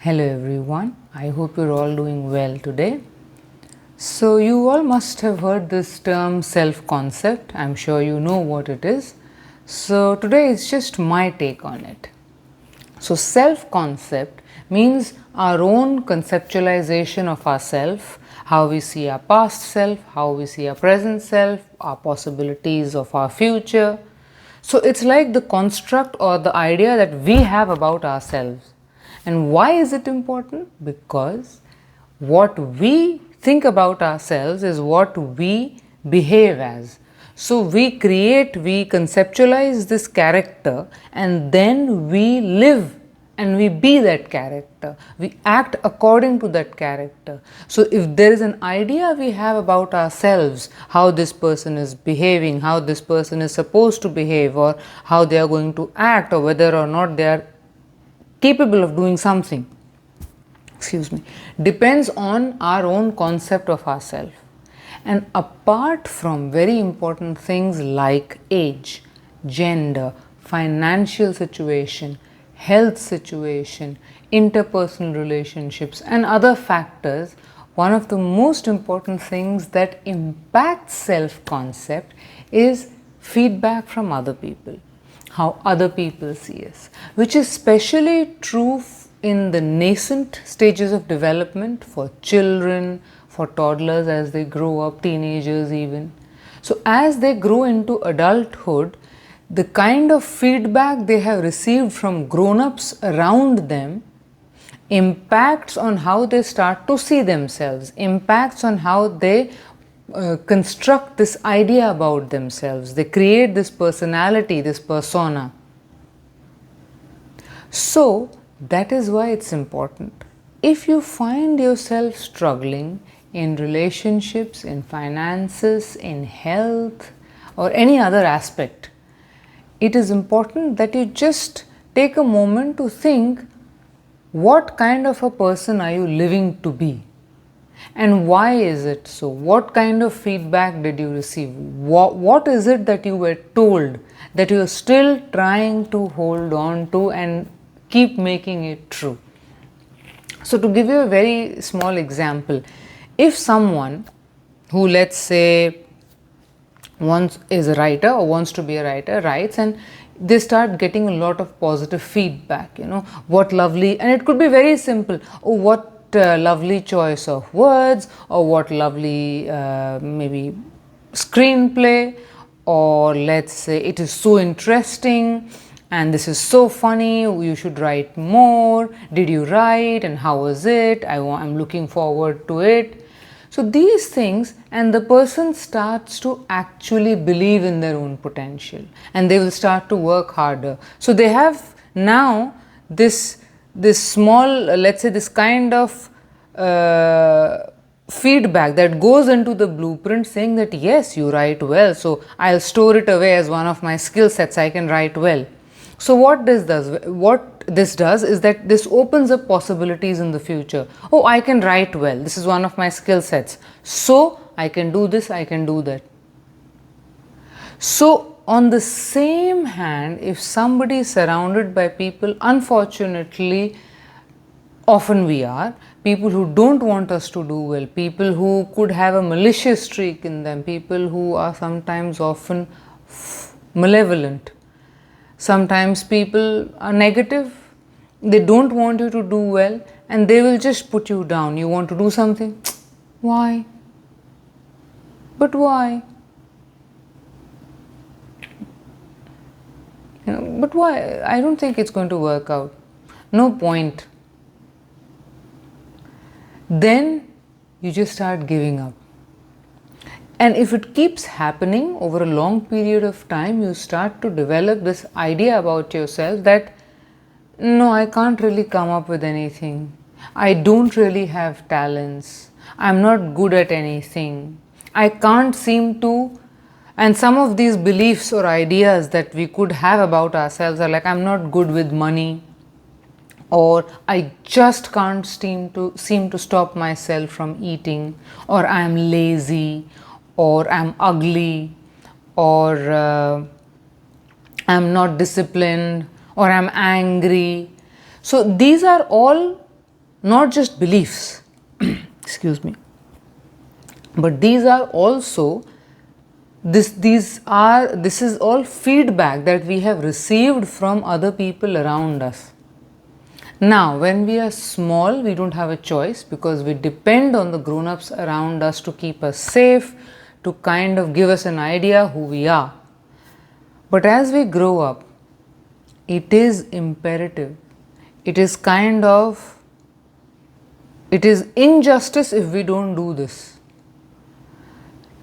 Hello everyone, I hope you're all doing well today. So you all must have heard this term self-concept. I'm sure you know what it is. So today it's just my take on it. So self-concept means our own conceptualization of ourself, how we see our past self, how we see our present self, our possibilities of our future. So it's like the construct or the idea that we have about ourselves. And why is it important? Because what we think about ourselves is what we behave as. So we conceptualize this character, and then we live and we be that character. We act according to that character. So if there is an idea we have about ourselves, how this person is behaving, how this person is supposed to behave, or how they are going to act, or whether or not they are capable of doing something, depends on our own concept of ourselves. And apart from very important things like age, gender, financial situation, health situation, interpersonal relationships, and other factors, one of the most important things that impacts self-concept is feedback from other people, how other people see us, which is especially true in the nascent stages of development for children, for toddlers as they grow up, teenagers even. So as they grow into adulthood, the kind of feedback they have received from grown-ups around them impacts on how they start to see themselves, impacts on how they construct this idea about themselves. They create this personality, this persona. So that is why it's important. If you find yourself struggling in relationships, in finances, in health, or any other aspect, it is important that you just take a moment to think, what kind of a person are you living to be? And why is it so? What kind of feedback did you receive? What is it that you were told that you are still trying to hold on to and keep making it true? So to give you a very small example, if someone who, let's say, is a writer or wants to be a writer, writes, and they start getting a lot of positive feedback, what lovely, and it could be very simple, oh, what lovely choice of words, or what lovely maybe screenplay, or let's say it is so interesting and this is so funny, you should write more, did you write and how was it, I'm looking forward to it. So these things, and the person starts to actually believe in their own potential, and they will start to work harder. So they have now this small, let's say, this kind of feedback that goes into the blueprint saying that yes, you write well, so I'll store it away as one of my skill sets, I can write well. So what this does is that this opens up possibilities in the future. Oh, I can write well, this is one of my skill sets, so I can do this, I can do that. So on the same hand, if somebody is surrounded by people, unfortunately, often we are, people who don't want us to do well, people who could have a malicious streak in them, people who are sometimes often malevolent. Sometimes people are negative, they don't want you to do well, and they will just put you down. You want to do something? Why? But why? But why? I don't think it's going to work out. No point. Then you just start giving up. And if it keeps happening over a long period of time, you start to develop this idea about yourself that, no, I can't really come up with anything. I don't really have talents. I'm not good at anything. I can't seem to. And some of these beliefs or ideas that we could have about ourselves are like, I'm not good with money, or I just can't seem to stop myself from eating, or I'm lazy, or I'm ugly, or I'm not disciplined, or I'm angry. So these are all not just beliefs, excuse me, but these are also this is all feedback that we have received from other people around us. Now, when we are small, we don't have a choice because we depend on the grown-ups around us to keep us safe, to kind of give us an idea who we are. But as we grow up, it is imperative, it is injustice if we don't do this,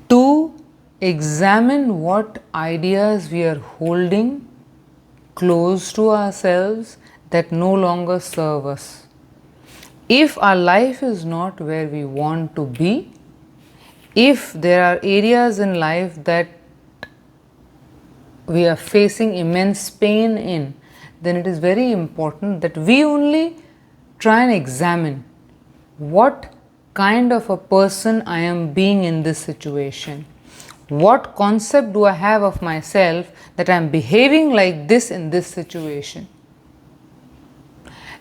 to examine what ideas we are holding close to ourselves that no longer serve us. If our life is not where we want to be, if there are areas in life that we are facing immense pain in, then it is very important that we only try and examine what kind of a person I am being in this situation. What concept do I have of myself that I am behaving like this in this situation?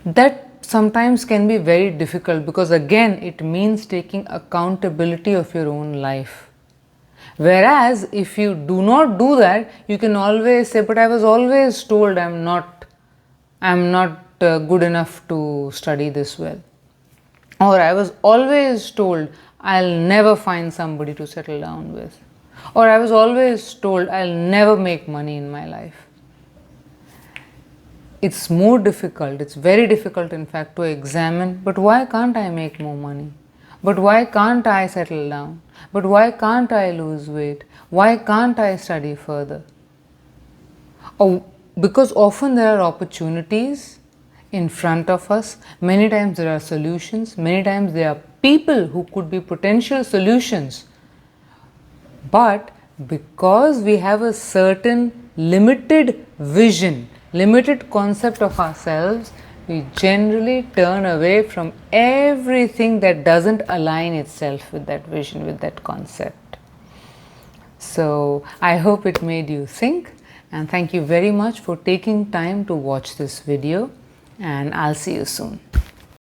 That sometimes can be very difficult because again it means taking accountability of your own life. Whereas if you do not do that, you can always say, but I was always told I am not good enough to study this well, or I was always told I'll never find somebody to settle down with, or I was always told I'll never make money in my life. It's more difficult, it's very difficult in fact to examine, but why can't I make more money? But why can't I settle down? But why can't I lose weight? Why can't I study further? Oh, because often there are opportunities in front of us, many times there are solutions, many times there are people who could be potential solutions. But because we have a certain limited vision, limited concept of ourselves, we generally turn away from everything that doesn't align itself with that vision, with that concept. So I hope it made you think, and thank you very much for taking time to watch this video, and I'll see you soon.